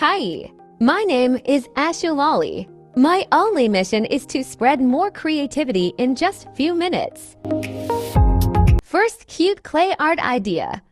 Hi, my name is Ashoo Lali. My only mission is to spread more creativity in just few minutes. First cute clay art idea.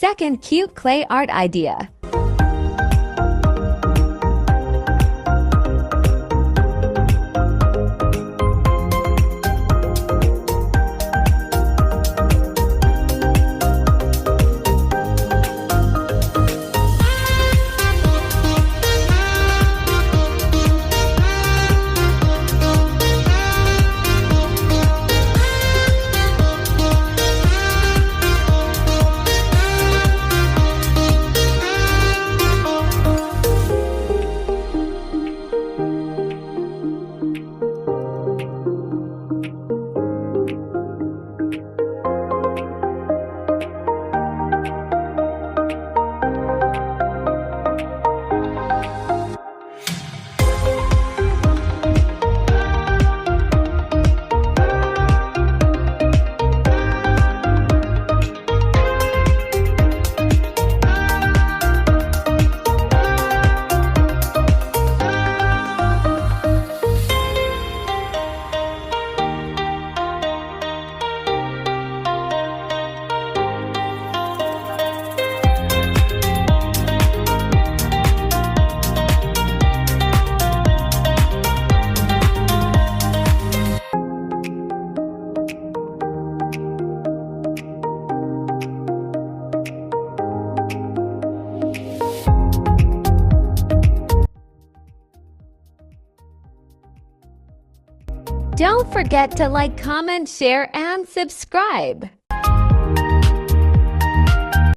Second cute clay art idea. Don't forget to like, comment, share, and subscribe.